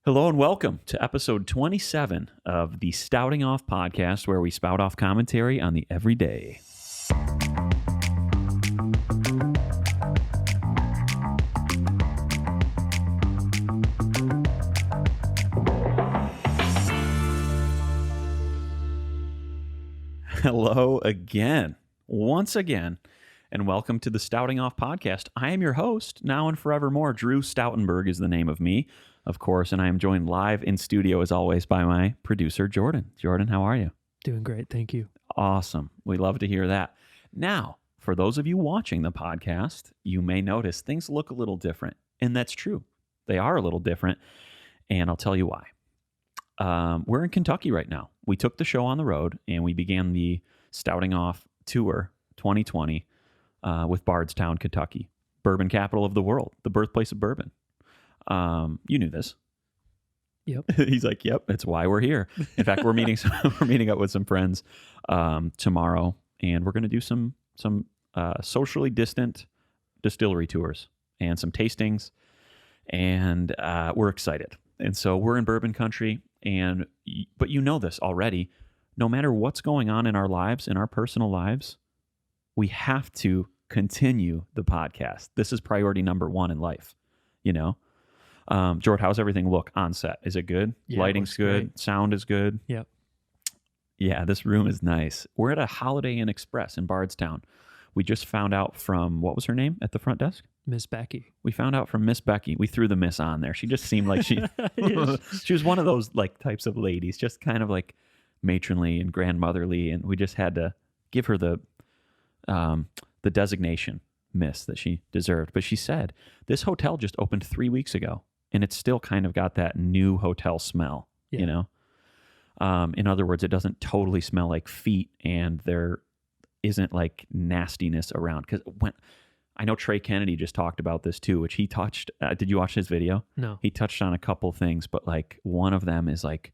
Hello and welcome to episode 27 of the Stouting Off podcast, where we spout off commentary on the everyday. Hello again, once again, and welcome to the Stouting Off podcast. I am your host, now and forevermore. Drew Stoutenberg is the name of me, of course, and I am joined live in studio, as always, by my producer, Jordan. Jordan, how are you? Doing great, thank you. Awesome. We love to hear that. Now, for those of you watching the podcast, you may notice things look a little different, and that's true. They are a little different, and I'll tell you why. We're in Kentucky right now. We took the show on the road, and we began the Stouting Off Tour 2020 with Bardstown, Kentucky, bourbon capital of the world, the birthplace of bourbon. You knew this. Yep. He's like, yep, that's why we're here. In fact, we're meeting up with some friends tomorrow, and we're going to do some socially distant distillery tours and some tastings, and we're excited. And so we're in bourbon country, but you know this already. No matter what's going on in our lives, in our personal lives, we have to continue the podcast. This is priority number one in life, you know? George, how's everything look on set? Is it good? Yeah, Lighting's good. great. Sound is good. Yep. Yeah, this room is nice. We're at a Holiday Inn Express in Bardstown. We just found out from, what was her name at the front desk? Miss Becky. We found out from Miss Becky. We threw the miss on there. She just seemed like she was one of those like types of ladies, just kind of like matronly and grandmotherly, and we just had to give her the designation miss that she deserved. But she said this hotel just opened 3 weeks ago, and it's still kind of got that new hotel smell. Yeah. You know, in other words, it doesn't totally smell like feet, and there isn't like nastiness around. Because when I know Trey Kennedy just talked about this too, which he touched. Did you watch his video? No. He touched on a couple things, but like one of them is like,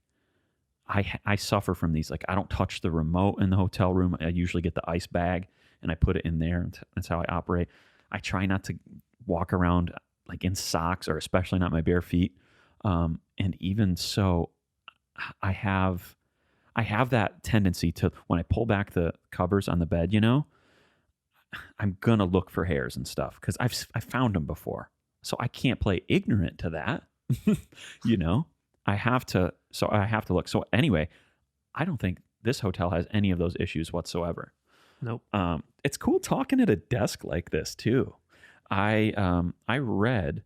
I suffer from these. Like, I don't touch the remote in the hotel room. I usually get the ice bag and I put it in there. And that's how I operate. I try not to walk around like in socks, or especially not my bare feet. And even so, I have that tendency to, when I pull back the covers on the bed, you know, I'm going to look for hairs and stuff because I've found them before. So I can't play ignorant to that, you know. I have to look. So anyway, I don't think this hotel has any of those issues whatsoever. Nope. It's cool talking at a desk like this too. I read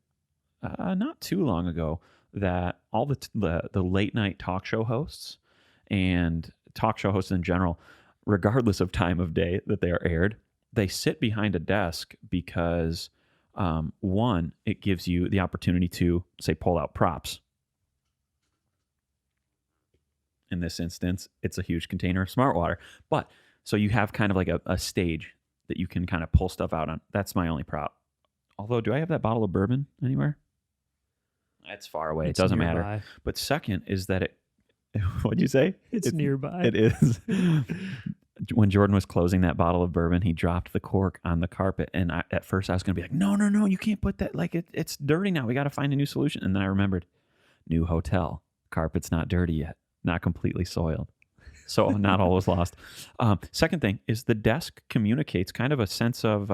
not too long ago that all the late night talk show hosts and talk show hosts in general, regardless of time of day that they are aired, they sit behind a desk because one, it gives you the opportunity to, say, pull out props. In this instance, it's a huge container of smart water. But so you have kind of like a stage that you can kind of pull stuff out on. That's my only prop. Although, do I have that bottle of bourbon anywhere? It's far away. It's it doesn't nearby. matter. But second is that it, what'd you say? It's nearby. It is. When Jordan was closing that bottle of bourbon, he dropped the cork on the carpet. And at first I was going to be like, no, you can't put that. Like, it's dirty now. We got to find a new solution. And then I remembered, new hotel. Carpet's not dirty yet. Not completely soiled. So not all was lost. Second thing is the desk communicates kind of a sense of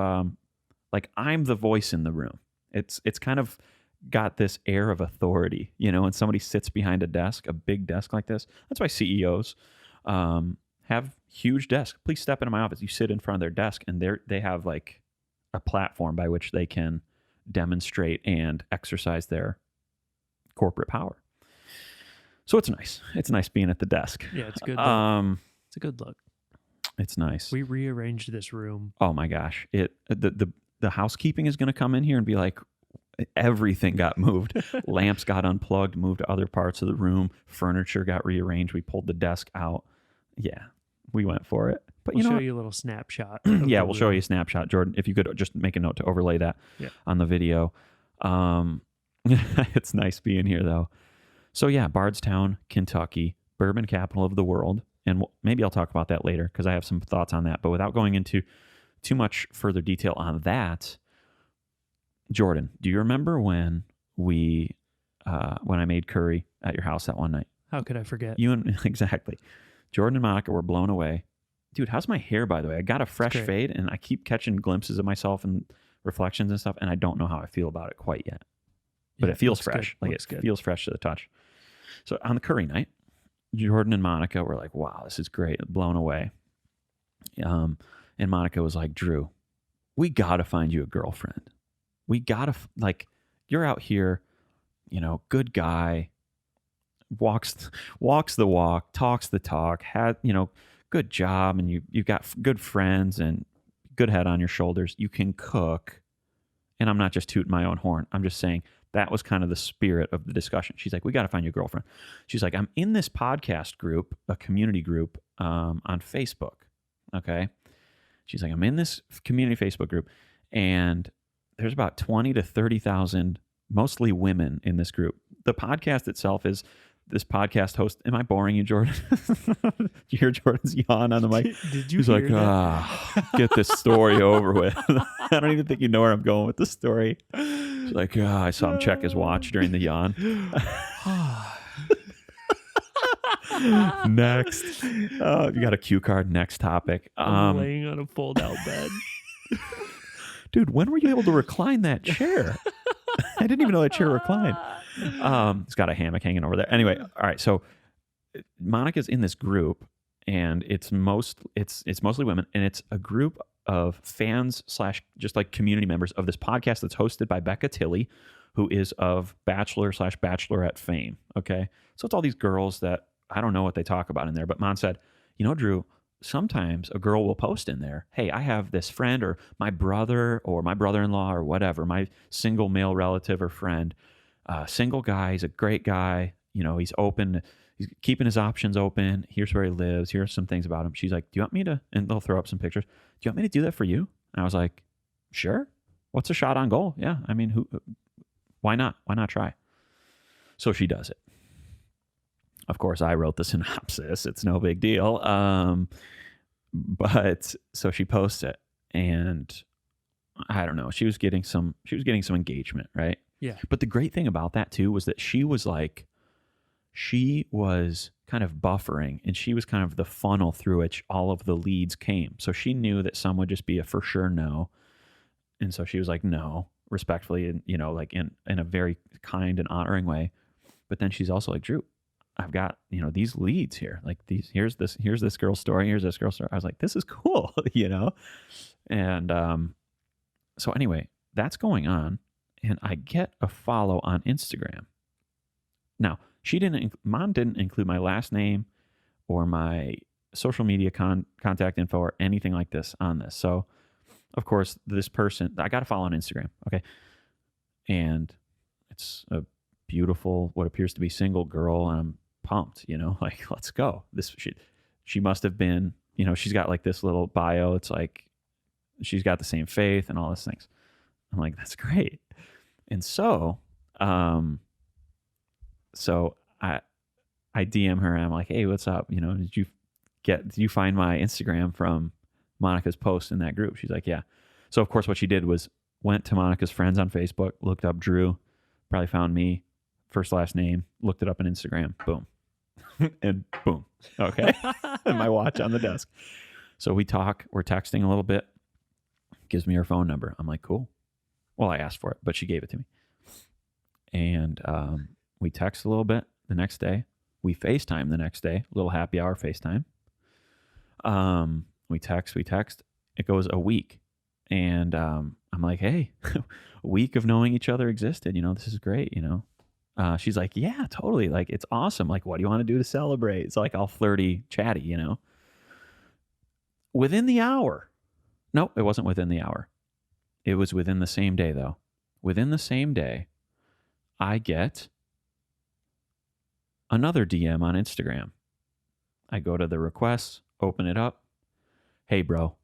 like I'm the voice in the room. It's kind of got this air of authority, you know, when somebody sits behind a desk, a big desk like this. That's why CEOs have huge desks. Please step into my office. You sit in front of their desk, and they have like a platform by which they can demonstrate and exercise their corporate power. So it's nice. It's nice being at the desk. Yeah, it's good. It's a good look. It's nice. We rearranged this room. Oh my gosh! The housekeeping is going to come in here and be like, everything got moved. Lamps got unplugged, moved to other parts of the room. Furniture got rearranged. We pulled the desk out. Yeah, we went for it. But We'll you know, show you a little snapshot. yeah, we'll show you a snapshot, Jordan. If you could just make a note to overlay that on the video. It's nice being here though. So yeah, Bardstown, Kentucky, bourbon capital of the world. And maybe I'll talk about that later because I have some thoughts on that. But without going into too much further detail on that, Jordan, do you remember when we when I made curry at your house that one night. How could I forget? You and exactly. Jordan and Monica were blown away. Dude, how's my hair, by the way? I got a fresh fade, and I keep catching glimpses of myself and reflections and stuff, and I don't know how I feel about it quite yet. But it feels fresh. Like, it feels fresh to the touch. So on the curry night, Jordan and Monica were like, wow, this is great. Blown away. And Monica was like, Drew, we got to find you a girlfriend. We got to, like, you're out here, you know, good guy, walks the walk, talks the talk, had, you know, good job, and you've got good friends and good head on your shoulders. You can cook. And I'm not just tooting my own horn. I'm just saying that was kind of the spirit of the discussion. She's like, we got to find you a girlfriend. She's like, I'm in this podcast group, a community group on Facebook. Okay. She's like, I'm in this community Facebook group, and there's about 20 to 30,000, mostly women in this group. The podcast itself is this podcast host. Am I boring you, Jordan? Did you hear Jordan's yawn on the mic? Did you He's hear like, get this story over with. I don't even think you know where I'm going with the story. She's like, I saw him check his watch during the yawn. Next. You got a cue card. Next topic. I'm laying on a fold-out bed. Dude, when were you able to recline that chair? I didn't even know that chair reclined. It's got a hammock hanging over there. Anyway, all right. So Monica's in this group, and it's mostly women, and it's a group of fans / just like community members of this podcast that's hosted by Becca Tilley, who is of Bachelor / Bachelorette fame. Okay. So it's all these girls that I don't know what they talk about in there, but Mon said, you know, Drew, sometimes a girl will post in there, hey, I have this friend, or my brother or my brother-in-law or whatever, my single male relative or friend, single guy, he's a great guy, you know, he's open, he's keeping his options open, here's where he lives, here's some things about him. She's like, do you want me to, and they'll throw up some pictures, do you want me to do that for you? And I was like, sure, what's a shot on goal? Yeah, I mean, why not try? So she does it. Of course, I wrote the synopsis. It's no big deal. But so she posts it, and I don't know. She was getting some engagement, right? Yeah. But the great thing about that too was that she was kind of buffering, and she was kind of the funnel through which all of the leads came. So she knew that some would just be a for sure no, and so she was like no, respectfully, and you know, like in a very kind and honoring way. But then she's also like, Drew, I've got, you know, these leads here, like these, here's this girl's story, here's this girl's story. I was like, this is cool, you know? And so anyway, that's going on, and I get a follow on Instagram. Now, Mom didn't include my last name or my social media contact info or anything like this on this. So, of course, this person, I got a follow on Instagram, okay? And it's a beautiful, what appears to be single girl, and I'm pumped, you know, like, let's go. She must have been, you know, she's got like this little bio. It's like she's got the same faith and all these things. I'm like, that's great. And so I DM her, and I'm like, hey, what's up? You know, did you find my Instagram from Monica's post in that group? She's like, yeah. So of course what she did was went to Monica's friends on Facebook, looked up Drew, probably found me, first, last name, looked it up on Instagram, boom. And boom. Okay. And my watch on the desk. So we talk, we're texting a little bit, gives me her phone number. I'm like, cool. Well, I asked for it, but she gave it to me. And we text a little bit the next day. We FaceTime the next day, a little happy hour FaceTime. We text. It goes a week. And I'm like, hey, a week of knowing each other existed. You know, this is great, you know. She's like, yeah, totally. Like, it's awesome. Like, what do you want to do to celebrate? It's like all flirty, chatty, you know. Within the hour. No, it wasn't within the hour. It was within the same day, though. Within the same day, I get another DM on Instagram. I go to the requests, open it up. Hey, bro,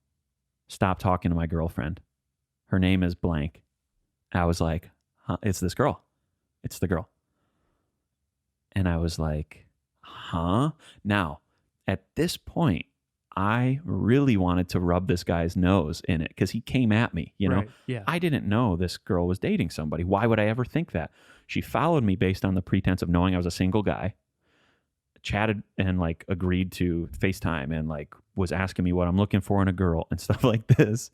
stop talking to my girlfriend. Her name is blank. I was like, huh? It's this girl. It's the girl. And I was like, huh? Now, at this point, I really wanted to rub this guy's nose in it because he came at me, you know. Right. Yeah. I didn't know this girl was dating somebody. Why would I ever think that? She followed me based on the pretense of knowing I was a single guy, chatted and like agreed to FaceTime and like was asking me what I'm looking for in a girl and stuff like this.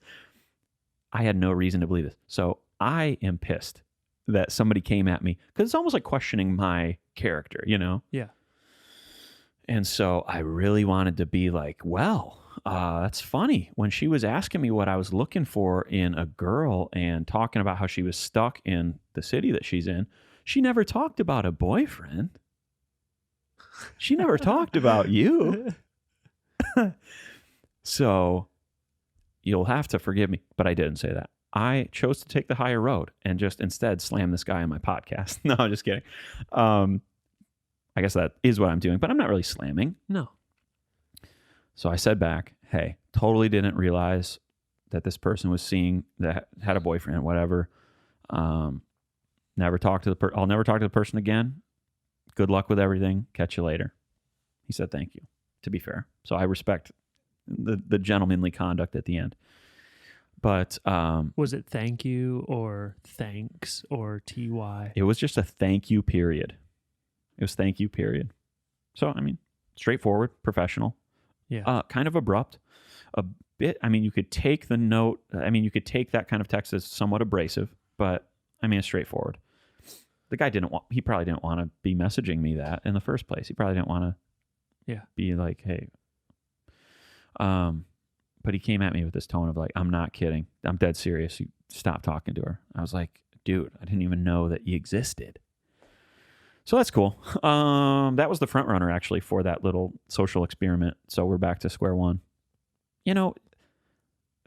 I had no reason to believe this. So I am pissed that somebody came at me because it's almost like questioning my character, you know? Yeah. And so I really wanted to be like, well, that's funny. When she was asking me what I was looking for in a girl and talking about how she was stuck in the city that she's in, she never talked about a boyfriend. She never talked about you. So you'll have to forgive me, but I didn't say that. I chose to take the higher road and just instead slam this guy on my podcast. No, I'm just kidding. I guess that is what I'm doing, but I'm not really slamming. No. So I said back, hey, totally didn't realize that this person was seeing that had a boyfriend, whatever. Never talk to I'll never talk to the person again. Good luck with everything. Catch you later. He said, thank you, to be fair. So I respect the gentlemanly conduct at the end. But was it thank you or thanks or TY? It was just a thank you period. It was thank you period. So, I mean, straightforward, professional. Yeah. Kind of abrupt. A bit, I mean, you could take the note, I mean, you could take that kind of text as somewhat abrasive, but I mean, it's straightforward. The guy he probably didn't want to be messaging me that in the first place. He probably didn't want to be like, hey. But he came at me with this tone of like, I'm not kidding. I'm dead serious. You stop talking to her. I was like, dude, I didn't even know that you existed. So that's cool. That was the front runner actually for that little social experiment. So we're back to square one. You know,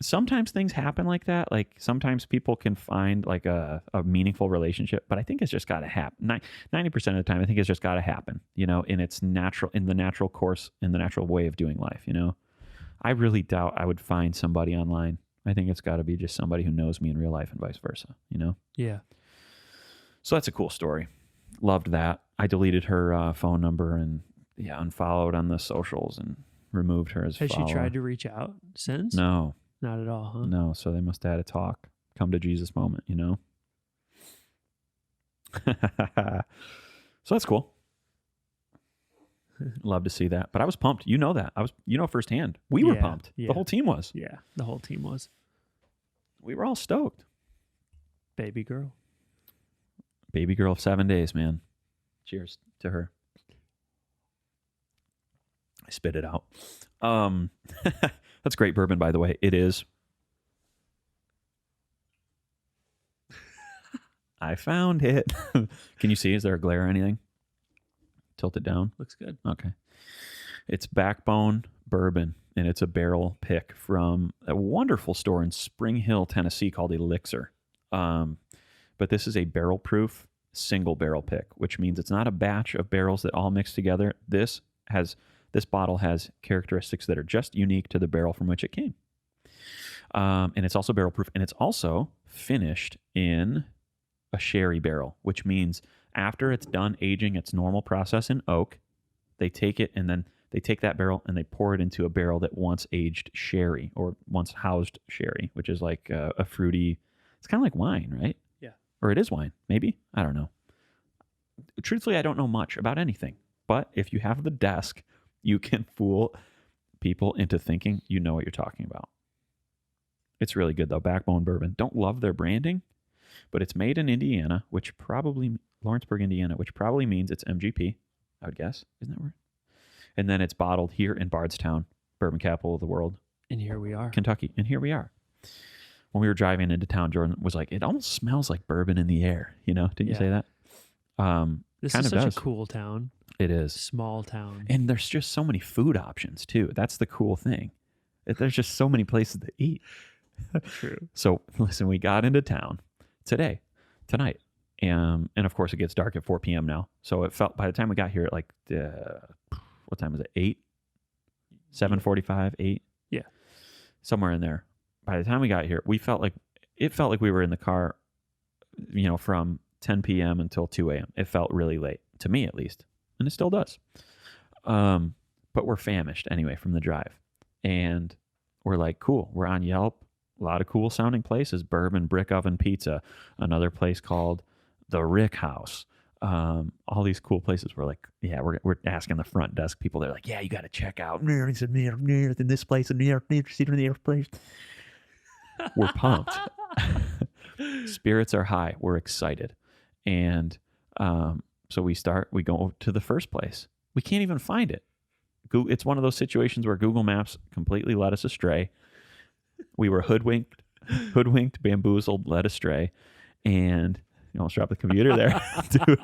sometimes things happen like that. Like sometimes people can find like a meaningful relationship, but I think it's just got to happen. 90% of the time, I think it's just got to happen, you know, in the natural course, in the natural way of doing life, you know. I really doubt I would find somebody online. I think it's got to be just somebody who knows me in real life and vice versa, you know? Yeah. So that's a cool story. Loved that. I deleted her phone number and unfollowed on the socials and removed her as Has follower. she tried to reach out since? No. Not at all, huh? No, so they must have had a talk. Come to Jesus moment, you know? So that's cool. Love to see that. But I was pumped. You know that. Firsthand. We were pumped. Yeah. The whole team was. Yeah, the whole team was. We were all stoked. Baby girl. Baby girl of 7 days, man. Cheers to her. I spit it out. That's great bourbon, by the way. It is. I found it. Can you see? Is there a glare or anything? Tilt it down. Looks good. Okay. It's Backbone Bourbon, and it's a barrel pick from a wonderful store in Spring Hill, Tennessee called Elixir. But this is a barrel-proof single barrel pick, which means it's not a batch of barrels that all mix together. This bottle has characteristics that are just unique to the barrel from which it came. And it's also barrel-proof, and it's also finished in a sherry barrel, which means after it's done aging its normal process in oak, they take it and then they take that barrel and they pour it into a barrel that once aged sherry or once housed sherry, which is like a fruity, it's kind of like wine, right? Yeah. Or it is wine, maybe? I don't know. Truthfully, I don't know much about anything, but if you have the desk, you can fool people into thinking you know what you're talking about. It's really good though. Backbone Bourbon. Don't love their branding, but it's made in Indiana, Lawrenceburg, Indiana, which probably means it's MGP, I would guess. Isn't that right? And then it's bottled here in Bardstown, bourbon capital of the world. And here we are. Kentucky. And here we are. When we were driving into town, Jordan was like, it almost smells like bourbon in the air. You know, didn't you say that? This kind is of such does. A cool town. It is. Small town. And there's just so many food options too. That's the cool thing. There's just so many places to eat. True. So listen, we got into town tonight. And of course it gets dark at 4 p.m. now. So it felt, by the time we got here at like, what time was it? 8? 7:45, 8? Yeah. Somewhere in there. By the time we got here, it felt like we were in the car, you know, from 10 p.m. until 2 a.m. It felt really late, to me at least. And it still does. But we're famished anyway from the drive. And we're like, cool, we're on Yelp. A lot of cool sounding places. Bourbon Brick Oven Pizza, another place called the Rick House. All these cool places. We're like, yeah, we're asking the front desk people. They're like, yeah, you got to check out. In this place, in this place. We're pumped. Spirits are high. We're excited, and so we go to the first place. We can't even find it. It's one of those situations where Google Maps completely led us astray. We were hoodwinked, bamboozled, led astray, and you almost dropped the computer there, dude.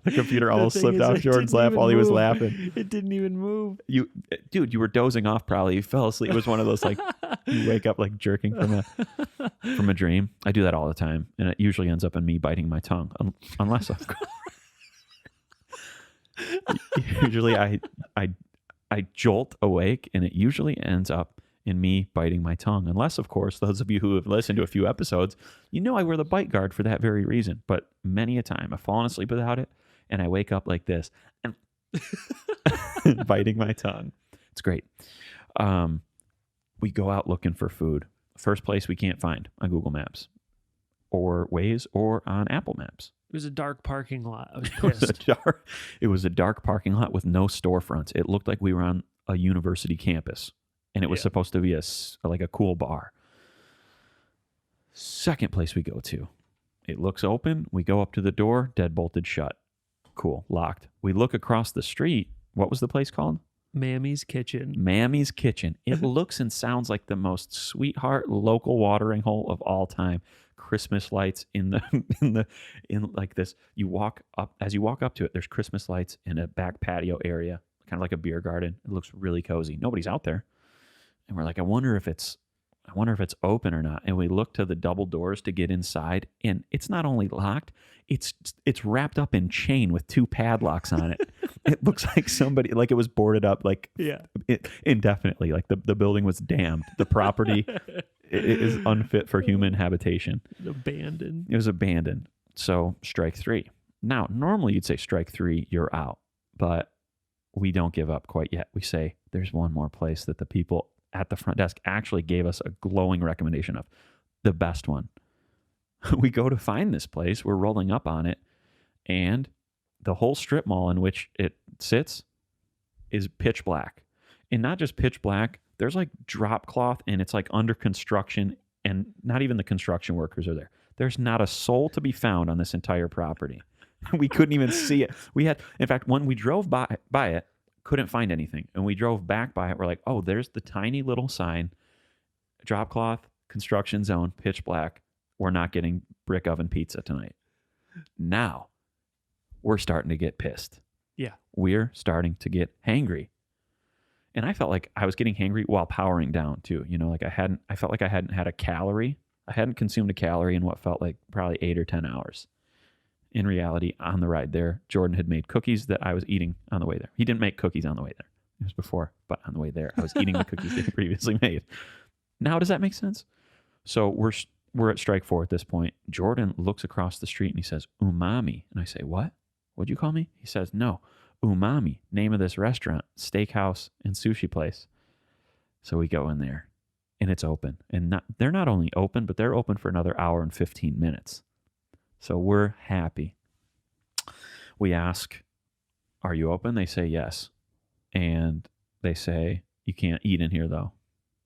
The computer almost slipped out Jordan's lap while he was laughing. It didn't even move. You were dozing off. Probably you fell asleep. It was one of those like you wake up like jerking from a dream. I do that all the time, and it usually ends up in me biting my tongue, unless of course. Usually I jolt awake, and it usually ends up in me biting my tongue. Unless, of course, those of you who have listened to a few episodes, you know I wear the bite guard for that very reason. But many a time I've fallen asleep without it, and I wake up like this and biting my tongue. It's great. We go out looking for food. First place we can't find on Google Maps or Waze or on Apple Maps. It was a dark parking lot. I was pissed. It was a dark parking lot with no storefronts. It looked like we were on a university campus, and it was supposed to be like a cool bar. Second place we go to, it looks open. We go up to the door, dead bolted shut. Cool, locked. We look across the street. What was the place called? Mammy's Kitchen. Mammy's Kitchen. It looks and sounds like the most sweetheart local watering hole of all time. Christmas lights in like this. As you walk up to it, there's Christmas lights in a back patio area, kind of like a beer garden. It looks really cozy. Nobody's out there. And we're like, I wonder if it's open or not. And we look to the double doors to get inside, and it's not only locked, it's wrapped up in chain with 2 padlocks on it. It looks like somebody, like it was boarded up, like indefinitely. Like the building was damned. The property is unfit for human habitation. Abandoned. It was abandoned. So strike 3. Now, normally you'd say strike 3, you're out, but we don't give up quite yet. We say there's one more place that the people at the front desk actually gave us a glowing recommendation of, the best one. We go to find this place. We're rolling up on it, and the whole strip mall in which it sits is pitch black. And not just pitch black, there's like drop cloth, and it's like under construction, and not even the construction workers are there. There's not a soul to be found on this entire property. We couldn't even see it. In fact, when we drove by it, couldn't find anything. And we drove back by it. We're like, oh, there's the tiny little sign, drop cloth, construction zone, pitch black. We're not getting brick oven pizza tonight. Now, we're starting to get pissed. Yeah. We're starting to get hangry. And I felt like I was getting hangry while powering down too. You know, like I felt like I hadn't had a calorie. I hadn't consumed a calorie in what felt like probably 8 or 10 hours. In reality, on the ride there, Jordan had made cookies that I was eating on the way there. He didn't make cookies on the way there. It was before, but on the way there, I was eating the cookies that he previously made. Now, does that make sense? So we're at strike 4 at this point. Jordan looks across the street and he says, umami. And I say, what? What'd you call me? He says, no, umami, name of this restaurant, steakhouse and sushi place. So we go in there, and it's open. And they're not only open, but they're open for another hour and 15 minutes. So we're happy. We ask, are you open? They say yes. And they say, you can't eat in here though.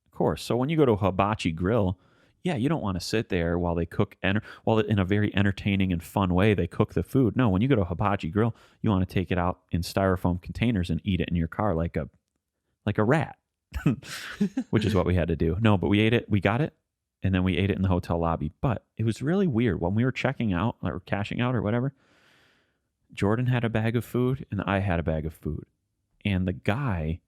Of course. So when you go to a hibachi grill, yeah, you don't want to sit there while they cook, while in a very entertaining and fun way they cook the food. No, when you go to a hibachi grill, you want to take it out in styrofoam containers and eat it in your car like a rat, which is what we had to do. No, but we ate it. We got it. And then we ate it in the hotel lobby. But it was really weird. When we were checking out or cashing out or whatever, Jordan had a bag of food and I had a bag of food. And the guy,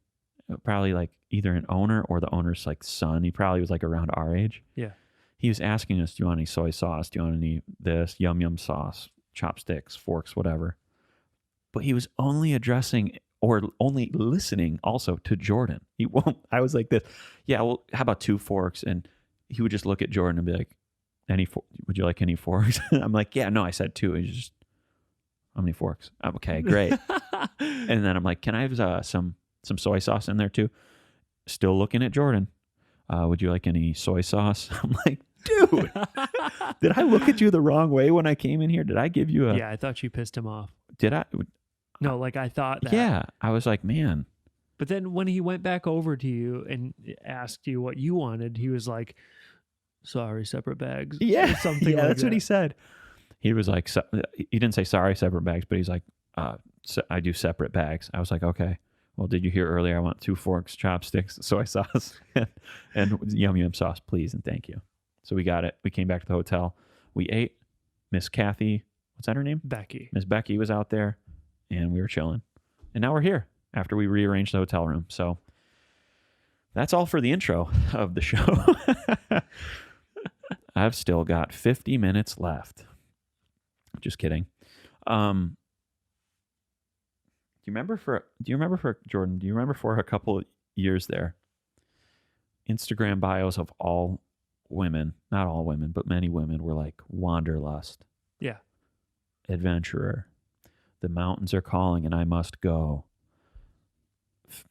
probably like either an owner or the owner's like son, he probably was like around our age. Yeah. He was asking us, do you want any soy sauce? Do you want any this, yum yum sauce, chopsticks, forks, whatever. But he was only addressing or only listening also to Jordan. I was like this, yeah, well, how about 2 forks? And he would just look at Jordan and be like, would you like any forks? I'm like, yeah, no, I said 2. He's just, how many forks? Okay, great. And then I'm like, can I have some soy sauce in there too? still looking at Jordan. Would you like any soy sauce? I'm like, dude, did I look at you the wrong way when I came in here? Did I give you a? Yeah, I thought you pissed him off. Did I? No, like I thought that. Yeah, I was like, man. But then when he went back over to you and asked you what you wanted, he was like, sorry, separate bags. Yeah, Or something yeah, like that's that. what he said. He was like, he didn't say sorry, separate bags, but he's like, I do separate bags. I was like, okay. Well, did you hear earlier? I want 2 forks, chopsticks, soy sauce, and yum sauce, please, and thank you. So we got it. We came back to the hotel. We ate. Miss Kathy, what's that her name? Becky. Miss Becky was out there, and we were chilling. And now we're here after we rearranged the hotel room. So that's all for the intro of the show. I've still got 50 minutes left. Just kidding. Do you remember for Jordan? Do you remember for a couple of years there, Instagram bios of all women, not all women, but many women were like wanderlust, Yeah. adventurer, the mountains are calling and I must go,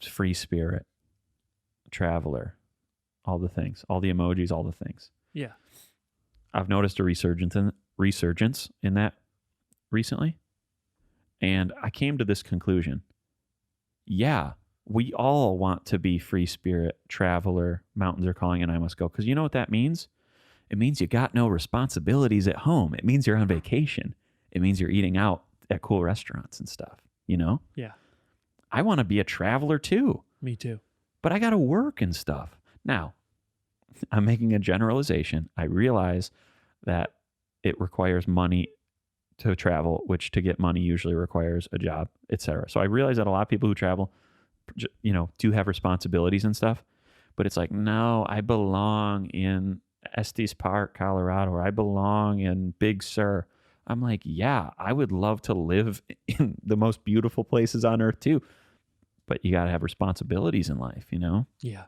free spirit, traveler, all the things, all the emojis, all the things. Yeah. I've noticed a resurgence in that recently. And I came to this conclusion. Yeah, we all want to be free spirit, traveler, mountains are calling and I must go. Because you know what that means? It means you got no responsibilities at home. It means you're on vacation. It means you're eating out at cool restaurants and stuff, you know? Yeah. I want to be a traveler too, Me too. but I got to work and stuff. Now, I'm making a generalization. I realize that it requires money to travel, which to get money usually requires a job, etc. So I realize that a lot of people who travel, you know, do have responsibilities and stuff, but it's like, no, I belong in Estes Park, Colorado, or I belong in Big Sur. I'm like, yeah, I would love to live in the most beautiful places on earth too, but you got to have responsibilities in life, you know? Yeah.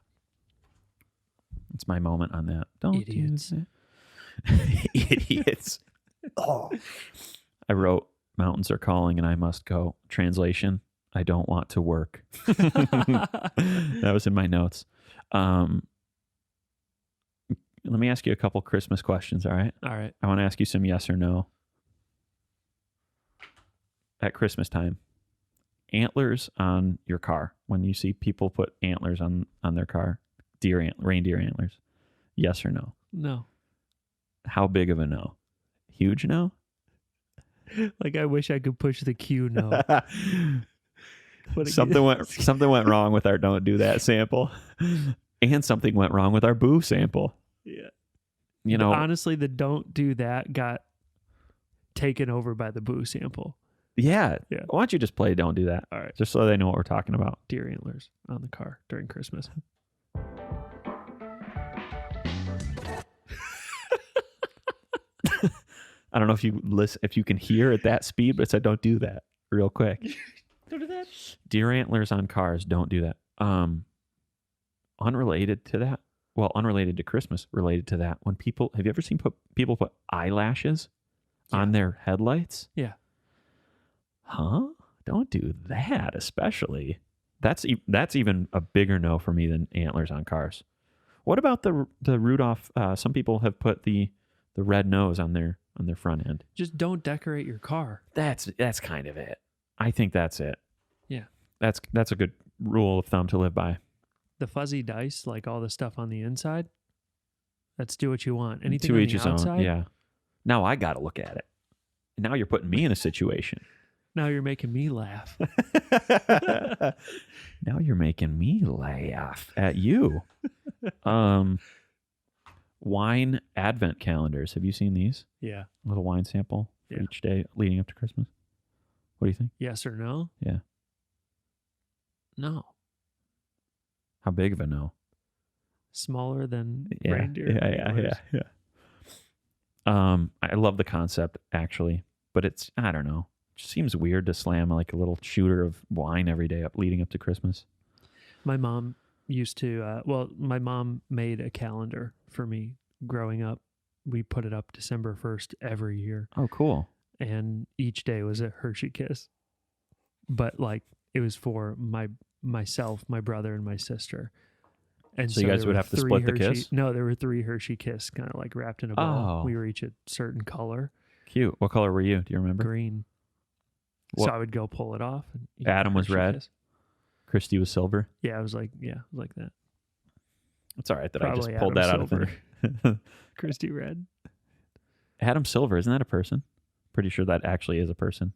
It's my moment on that. Don't Idiots. do that. Idiots. Oh. I wrote, mountains are calling and I must go. Translation, I don't want to work. That was in my notes. Let me ask you a couple Christmas questions, all right? All right. I want to ask you some yes or no. At Christmas time, antlers on your car. When you see people put antlers on their car, reindeer antlers, yes or no? No. How big of a no? Huge no? Like I wish I could push the Q no. Something went wrong with our don't do that sample, and something went wrong with our boo sample. Yeah. You know, Honestly, the don't do that got taken over by the boo sample. yeah. Yeah. Why don't you just play don't do that? All right. Just so they know what we're talking about. Deer antlers on the car during Christmas. I don't know if you listen, if you can hear at that speed, but it said don't do that real quick. Don't do that. Deer antlers on cars, don't do that. Unrelated to that, well, unrelated to Christmas, related to that, when people, have you ever seen people put eyelashes on their headlights? Yeah. Huh? Don't do that, especially. That's even a bigger no for me than antlers on cars. What about the Rudolph? Some people have put the red nose on their front end. Just don't decorate your car. That's kind of it. I think that's it. Yeah. That's a good rule of thumb to live by. The fuzzy dice, like all the stuff on the inside, let's do what you want. Anything To on each the his outside, own. Yeah. Now I got to look at it. Now you're putting me in a situation. now you're making me laugh. Now you're making me laugh at you. Wine advent calendars. Have you seen these? Yeah. A little wine sample for Yeah. each day leading up to Christmas. What do you think? Yes or no? Yeah. No. How big of a no? Smaller than Yeah. reindeer. antlers. Yeah. I love the concept actually, but it's, I don't know. It just seems weird to slam like a little shooter of wine every day leading up to Christmas. My mom used to, my mom made a calendar for me growing up. We put it up December 1st every year. Oh, cool. And each day was a Hershey kiss. But like it was for myself, my brother, and my sister. And So you guys there would were have to 3 split the Hershey, kiss? No, there were 3 Hershey Kiss kind of like wrapped in a ball. Oh. We were each a certain color, Cute. What color were you? Do you remember? green. What- So I would go pull it off. And eat Adam the was Hershey red? Kiss. Christy was silver. Yeah, I was like that. It's all right that Probably I just pulled Adam that out of Silver. thin. Christy red. Adam Silver, isn't that a person? Pretty sure that actually is a person.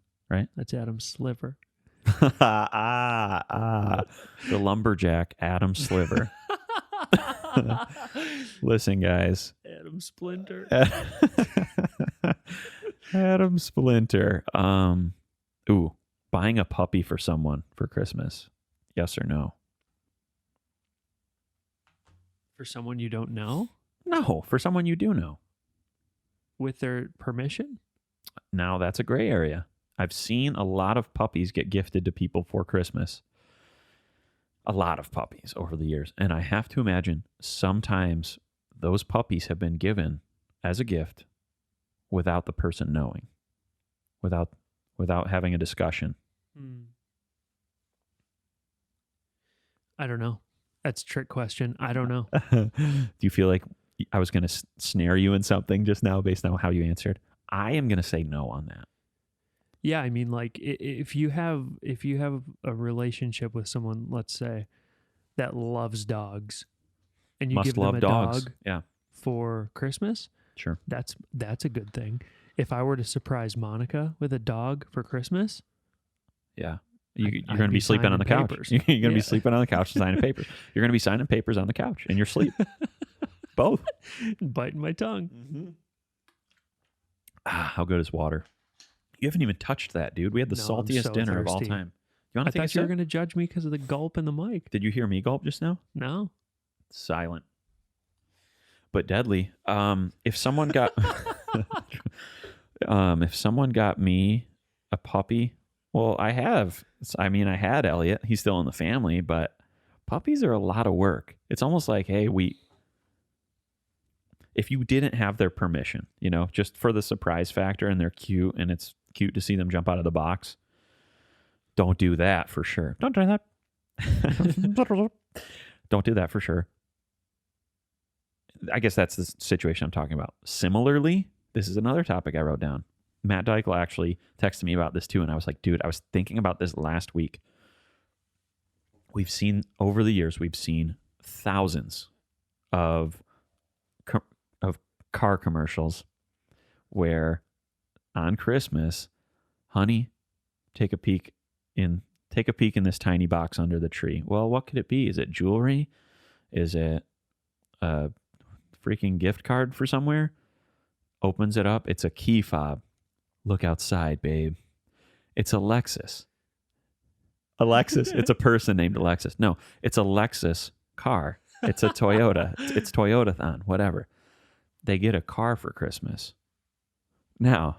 That's Adam Sliver. The lumberjack Adam Sliver. Listen, guys. Adam Splinter. Adam Splinter. Buying a puppy for someone for Christmas. Yes or no? For someone you don't know? No, for someone you do know. With their permission? Now that's a gray area. I've seen a lot of puppies get gifted to people for Christmas. A lot of puppies over the years. And I have to imagine sometimes those puppies have been given as a gift without the person knowing, without having a discussion. I don't know. That's a trick question. I don't know. Do you feel like I was going to snare you in something just now based on how you answered? I am going to say no on that. Yeah, I mean, like if you have a relationship with someone, let's say, that loves dogs, and you Must give them love a dogs. dog Yeah, for Christmas, sure. that's a good thing. If I were to surprise Monica with a dog for Christmas, Yeah. I'd You're going to be sleeping on the signing couch. papers. You're going to Yeah. be sleeping on the couch signing papers. You're going to be signing papers on the couch in your sleep. Both. biting my tongue. How good is water? You haven't even touched that, dude. We had the No, I'm saltiest so dinner of all thirsty. time. You want I to take a thought you were sip? going to judge me because of the gulp in the mic. Did you hear me gulp just now? No. Silent. But deadly. If someone got me a puppy, well, I had Elliot. He's still in the family, but puppies are a lot of work. It's almost like, hey, if you didn't have their permission, just for the surprise factor, and they're cute and it's cute to see them jump out of the box, don't do that for sure. Don't do that. Don't do that for sure. I guess that's the situation I'm talking about. Similarly, this is another topic I wrote down. Matt Dykle actually texted me about this too, and I was like, dude, I was thinking about this last week. Over the years, we've seen thousands of car commercials where on Christmas, honey, take a peek in this tiny box under the tree. Well, what could it be? Is it jewelry? Is it a freaking gift card for somewhere? Opens it up. It's a key fob. Look outside, babe. It's Alexis. It's a person named Alexis. No, it's a Lexus car. It's a Toyota. It's Toyotathon, whatever. They get a car for Christmas. Now,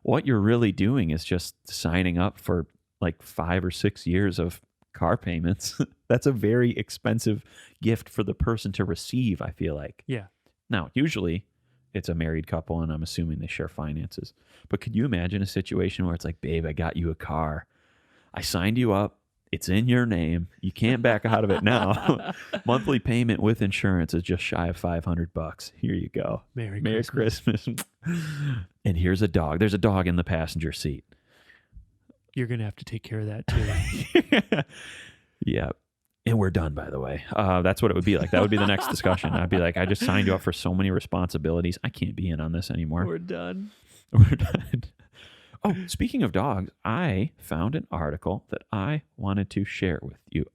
what you're really doing is just signing up for like 5 or 6 years of car payments. That's a very expensive gift for the person to receive, I feel like. Yeah. Now, usually it's a married couple, and I'm assuming they share finances. But could you imagine a situation where it's like, babe, I got you a car. I signed you up. It's in your name. You can't back out of it now. Monthly payment with insurance is just shy of $500. Here you go. Merry Christmas. And here's a dog. There's a dog in the passenger seat. You're going to have to take care of that too. Yeah. And we're done, by the way. That's what it would be like. That would be the next discussion. I'd be like, I just signed you up for so many responsibilities. I can't be in on this anymore. We're done. We're done. Oh, speaking of dogs, I found an article that I wanted to share with you.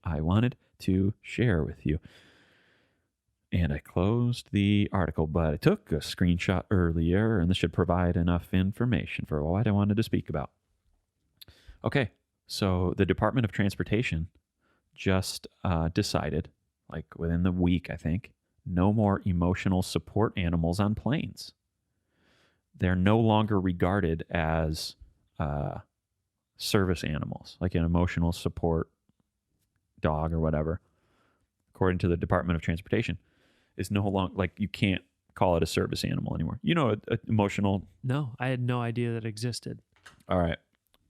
And I closed the article, but I took a screenshot earlier, and this should provide enough information for what I wanted to speak about. Okay, so the Department of Transportation just decided, like within the week, I think, no more emotional support animals on planes. They're no longer regarded as service animals, like an emotional support dog or whatever, according to the Department of Transportation, is no longer, like, you can't call it a service animal anymore. Emotional. No, I had no idea that existed. All right.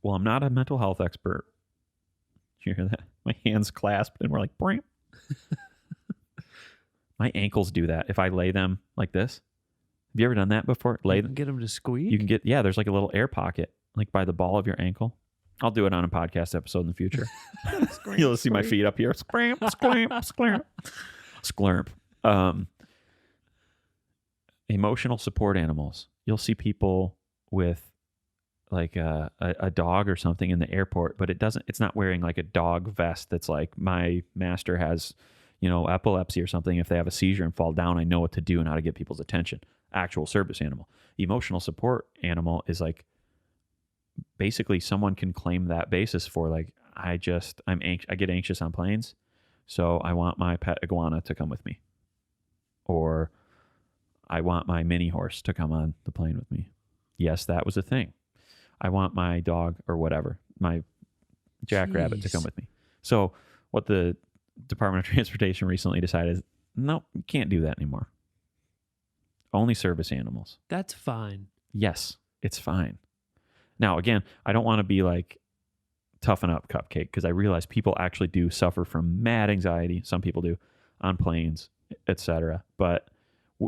Well, I'm not a mental health expert. Did you hear that? My hands clasped and we're like, bram. My ankles do that. If I lay them like this, have you ever done that before? Lay You them. can get them to squeak. You can get, yeah, there's like a little air pocket, like by the ball of your ankle. I'll do it on a podcast episode in the future. You'll see my feet up here. Scramp, sclamp, sclamp, sclamp. Emotional support animals. You'll see people with like a dog or something in the airport, but it's not wearing like a dog vest that's like, my master has, epilepsy or something. If they have a seizure and fall down, I know what to do and how to get people's attention. Actual service animal. Emotional support animal is like, basically someone can claim that basis for like, I get anxious on planes, so I want my pet iguana to come with me, or I want my mini horse to come on the plane with me. Yes, that was a thing. I want my dog or whatever, my jackrabbit to come with me. So what the Department of Transportation recently decided is, no, you can't do that anymore. Only service animals. That's fine. Yes, it's fine. Now, again, I don't want to be like toughen up cupcake, because I realize people actually do suffer from mad anxiety. Some people do on planes, etc. But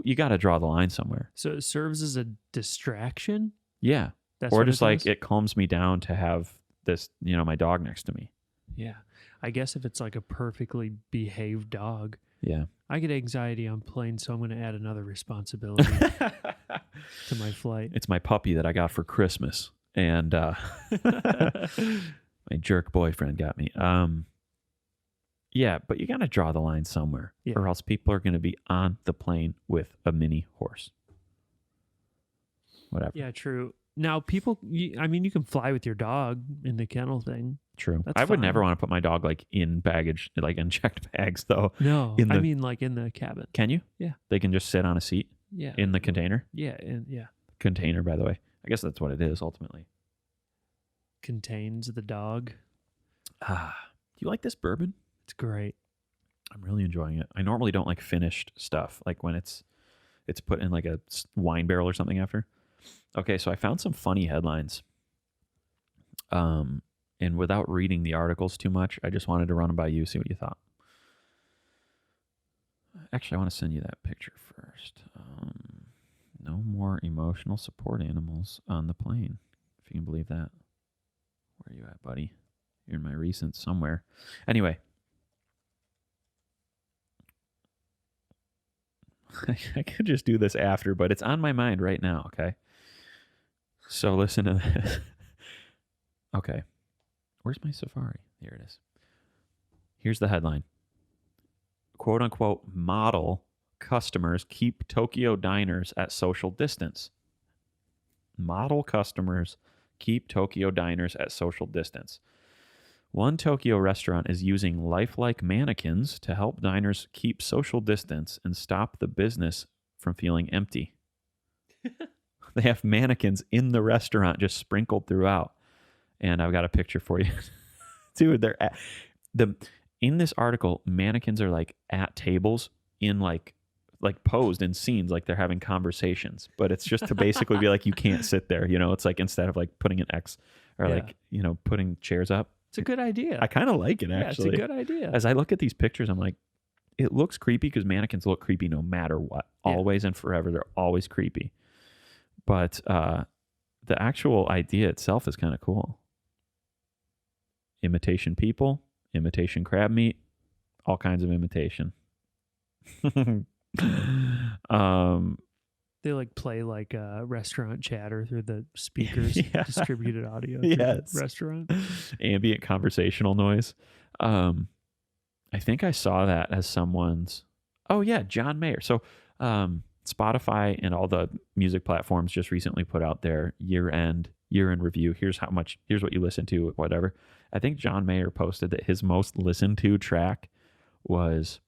you got to draw the line somewhere. So it serves as a distraction? Yeah. That's or what just it like does? it calms me down to have this, my dog next to me. Yeah. I guess if it's like a perfectly behaved dog. Yeah. I get anxiety on planes, so I'm going to add another responsibility to my flight. It's my puppy that I got for Christmas, and my jerk boyfriend got me. Yeah, but you got to draw the line somewhere, or else people are going to be on the plane with a mini horse. Whatever. Yeah, true. Now, you can fly with your dog in the kennel thing. True. That's I would fine. never want to put my dog like in baggage, like in checked bags, though. No, In the- I mean like in the cabin. Can you? Yeah. They can just sit on a seat Yeah. in the container. Yeah, and yeah. Container, by the way. I guess that's what it is ultimately. Contains the dog. Do you like this bourbon? It's great. I'm really enjoying it. I normally don't like finished stuff, like when it's put in like a wine barrel or something after. Okay, so I found some funny headlines. And without reading the articles too much, I just wanted to run them by you, see what you thought. Actually, I want to send you that picture first. No more emotional support animals on the plane, if you can believe that. Where are you at, buddy? You're in my recent somewhere. Anyway. I could just do this after, but it's on my mind right now, okay? So listen to this. Okay. Where's my Safari? Here it is. Here's the headline. Quote unquote, model customers keep Tokyo diners at social distance. Model customers keep Tokyo diners at social distance. One Tokyo restaurant is using lifelike mannequins to help diners keep social distance and stop the business from feeling empty. They have mannequins in the restaurant just sprinkled throughout. And I've got a picture for you. Dude, they're in this article, mannequins are like at tables in like posed in scenes like they're having conversations, but it's just to basically be like, you can't sit there, it's like instead of like putting an X or like, putting chairs up. It's a good idea. I kind of like it, actually. It's a good idea. As I look at these pictures, I'm like, it looks creepy because mannequins look creepy no matter what. Yeah. Always and forever, they're always creepy. But the actual idea itself is kind of cool. Imitation people, imitation crab meat, all kinds of imitation. They like play like restaurant chatter through the speakers, Yeah. distributed audio through Yes. the restaurant. Ambient conversational noise. I think I saw that as someone's. Oh yeah, John Mayer. So Spotify and all the music platforms just recently put out their year-end review. Here's what you listen to, whatever. I think John Mayer posted that his most listened to track was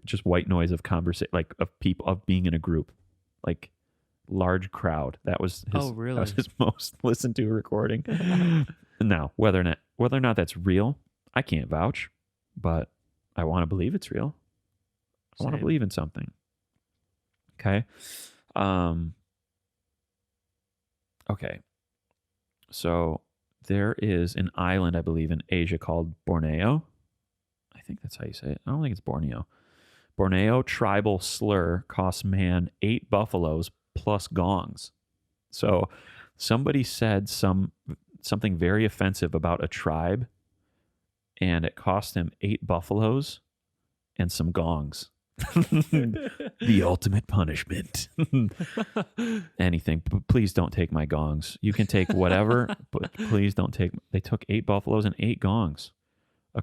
just white noise of conversation, like of people, of being in a group, like large crowd. That was his, Oh, really? That was his most listened to recording. Now, whether or not that's real, I can't vouch, but I want to believe it's real. I want to Same. believe in something. Okay. Okay. So there is an island, I believe, in Asia called Borneo. I think that's how you say it. I don't think it's Borneo. Borneo tribal slur costs man 8 buffaloes plus gongs. So somebody said something very offensive about a tribe, and it cost him 8 buffaloes and some gongs. The ultimate punishment. Anything. Please don't take my gongs. You can take whatever, but please don't take. They took 8 buffaloes and 8 gongs. A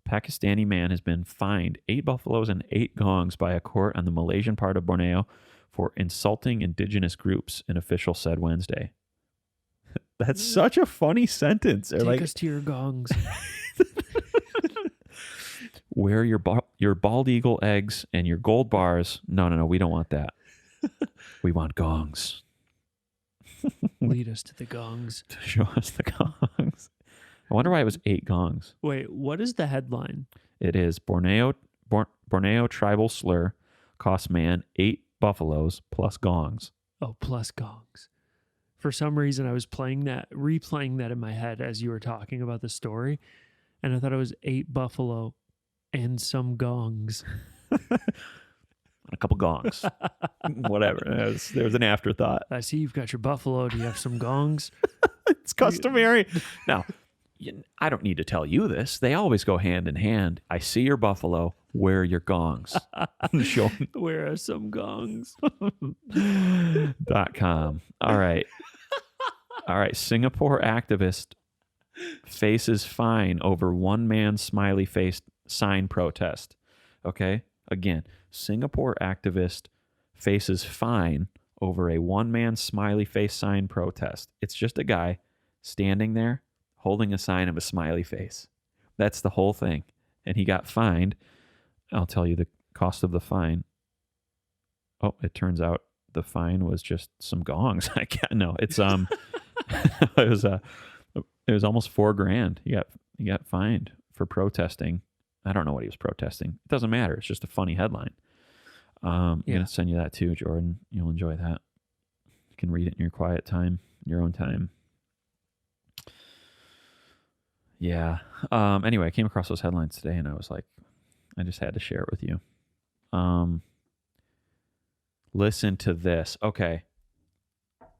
Pakistani man has been fined 8 buffaloes and 8 gongs by a court on the Malaysian part of Borneo for insulting indigenous groups, an official said Wednesday. That's such a funny sentence. Take us to your gongs. Wear your bald eagle eggs and your gold bars. No, we don't want that. We want gongs. Lead us to the gongs. To show us the gongs. I wonder why it was 8 gongs. Wait, what is the headline? It is Borneo tribal slur costs man 8 buffaloes plus gongs. Oh, plus gongs. For some reason, I was replaying that in my head as you were talking about the story, and I thought it was 8 buffalo and some gongs. A couple gongs. Whatever. There was an afterthought. I see you've got your buffalo. Do you have some gongs? It's customary. Now, I don't need to tell you this. They always go hand in hand. I see your buffalo. Where are your gongs? Show me. Where are some gongs? .com. All right. Singapore activist faces fine over one man smiley face sign protest. Okay. Again, Singapore activist faces fine over a one man smiley face sign protest. It's just a guy standing there holding a sign of a smiley face. That's the whole thing. And he got fined. I'll tell you the cost of the fine. Oh, it turns out the fine was just some gongs. I can't know. It's it was almost $4,000. He got fined for protesting. I don't know what he was protesting. It doesn't matter. It's just a funny headline. I'm gonna send you that too, Jordan. You'll enjoy that. You can read it in your quiet time, your own time. Yeah. Anyway, I came across those headlines today, and I was like, I just had to share it with you. Listen to this. Okay.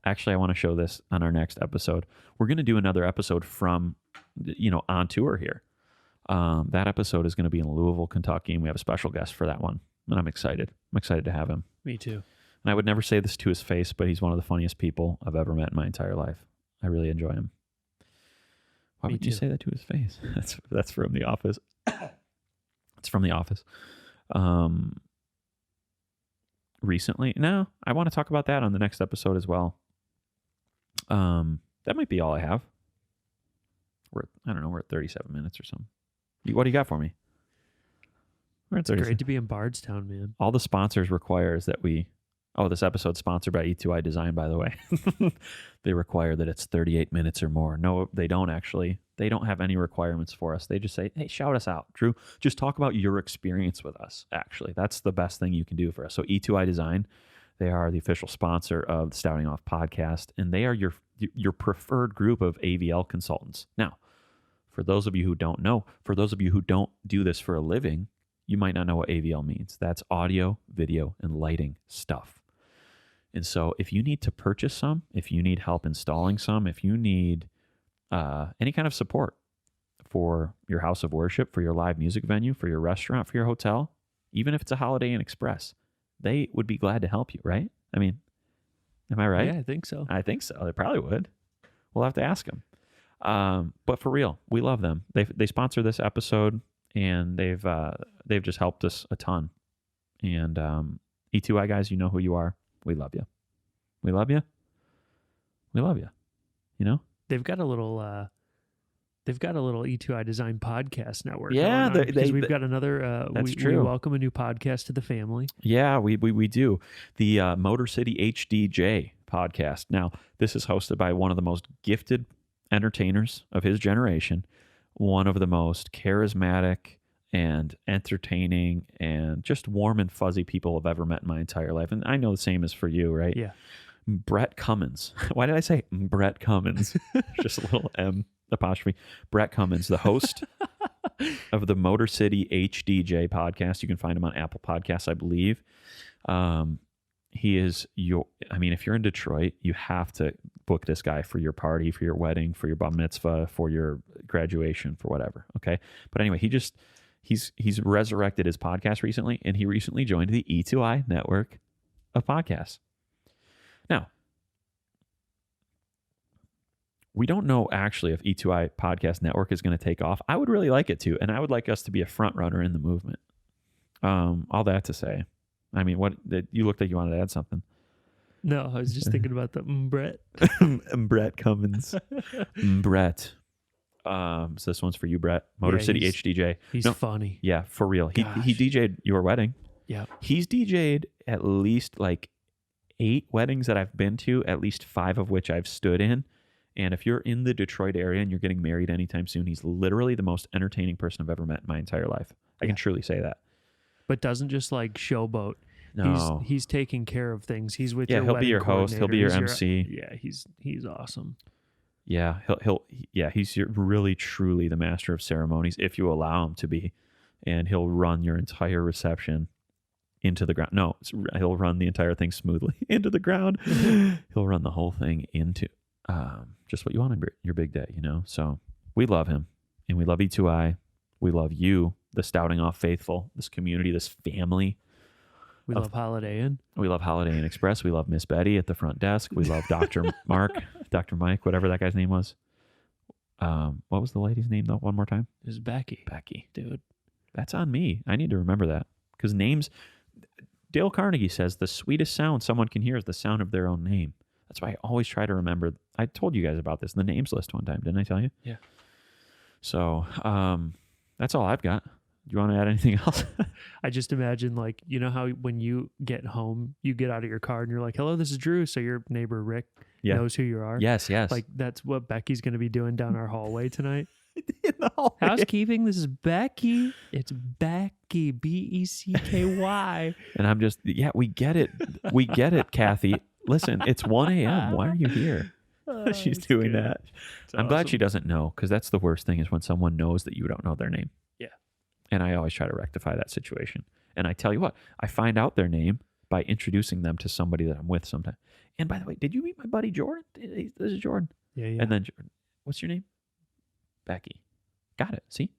Actually, I want to show this on our next episode. We're going to do another episode from, on tour here. That episode is going to be in Louisville, Kentucky, and we have a special guest for that one. And I'm excited. I'm excited to have him. Me too. And I would never say this to his face, but he's one of the funniest people I've ever met in my entire life. I really enjoy him. Why would you say that to his face? That's from The Office. It's from The Office. Recently? No, I want to talk about that on the next episode as well. That might be all I have. We're at 37 minutes or something. What do you got for me? We're at 37. It's great to be in Bardstown, man. All the sponsors requires that this episode's sponsored by E2I Design, by the way. They require that it's 38 minutes or more. No, they don't actually. They don't have any requirements for us. They just say, hey, shout us out. Drew, just talk about your experience with us, actually. That's the best thing you can do for us. So E2I Design, they are the official sponsor of the Stouting Off podcast, and they are your preferred group of AVL consultants. Now, for those of you who don't know, for those of you who don't do this for a living, you might not know what AVL means. That's audio, video, and lighting stuff. And so if you need to purchase some, if you need help installing some, if you need any kind of support for your house of worship, for your live music venue, for your restaurant, for your hotel, even if it's a Holiday Inn Express, they would be glad to help you, right? I mean, am I right? Yeah, I think so. I think so. They probably would. We'll have to ask them. But for real, we love them. They sponsor this episode, and they've just helped us a ton. And E2I guys, you know who you are. We love you. We love you. We love you. You know? They've got a little E2I Design podcast network. Yeah, we've got another. That's true. We welcome a new podcast to the family. Yeah, we do. The Motor City HDJ podcast. Now, this is hosted by one of the most gifted entertainers of his generation, one of the most charismatic and entertaining and just warm and fuzzy people I've ever met in my entire life. And I know the same is for you, right? Yeah. Brett Cummins. Why did I say Brett Cummins? Just a little M apostrophe. Brett Cummins, the host of the Motor City HDJ podcast. You can find him on Apple Podcasts, I believe. He is if you're in Detroit, you have to book this guy for your party, for your wedding, for your bar mitzvah, for your graduation, for whatever. Okay. But anyway, he's resurrected his podcast recently, and he recently joined the E2I network of podcasts. Now, we don't know actually if E2I Podcast Network is going to take off. I would really like it to, and I would like us to be a front runner in the movement. All that to say, I mean, you looked like you wanted to add something. No, I was just thinking about the Brett. Brett Cummins. Brett. So this one's for you, Brett. Motor City HDJ. He's funny. Yeah, for real. He DJ'd your wedding. Yeah. He's DJ'd at least like 8 weddings that I've been to, at least 5 of which I've stood in. And if you're in the Detroit area and you're getting married anytime soon, he's literally the most entertaining person I've ever met in my entire life. I can truly say that. But doesn't just like showboat. No. He's taking care of things. He's with your he'll be your host. He'll be your MC. He's awesome. Yeah, he's really truly the master of ceremonies if you allow him to be, and he'll run your entire reception into the ground. No, he'll run the entire thing smoothly into the ground. He'll run the whole thing into just what you want in your big day, you know? So we love him, and we love E2I. We love you, the Stouting Off faithful, this community, this family. We love Holiday Inn. We love Holiday Inn Express. We love Miss Betty at the front desk. We love Dr. Dr. Mike, whatever that guy's name was. What was the lady's name, though? One more time. It was Becky. Becky. Dude. That's on me. I need to remember that. Because names, Dale Carnegie says the sweetest sound someone can hear is the sound of their own name. That's why I always try to remember. I told you guys about this in the names list one time, didn't I tell you? Yeah. So that's all I've got. Do you want to add anything else? I just imagine, like, you know how when you get home, you get out of your car and you're like, hello, this is Drew. So your neighbor Rick knows who you are. Yes. Like, that's what Becky's going to be doing down our hallway tonight. In the hallway. Housekeeping, this is Becky. It's Becky, Becky. And I'm just, we get it. We get it, Kathy. Listen, it's 1 a.m. Why are you here? She's doing that. I'm glad she doesn't know, because that's the worst thing is when someone knows that you don't know their name. Yeah. And I always try to rectify that situation. And I tell you what, I find out their name by introducing them to somebody that I'm with sometime. And by the way, did you meet my buddy Jordan? This is Jordan. Yeah. And then, what's your name? Becky. Got it. See?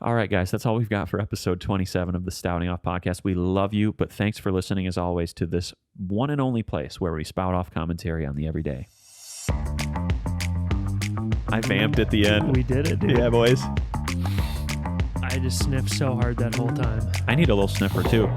All right, guys, that's all we've got for episode 27 of the Stouting Off podcast. We love you, but thanks for listening, as always, to this one and only place where we spout off commentary on the everyday. I vamped at the end. We did it, dude. Yeah, boys. I just sniffed so hard that whole time. I need a little sniffer, too.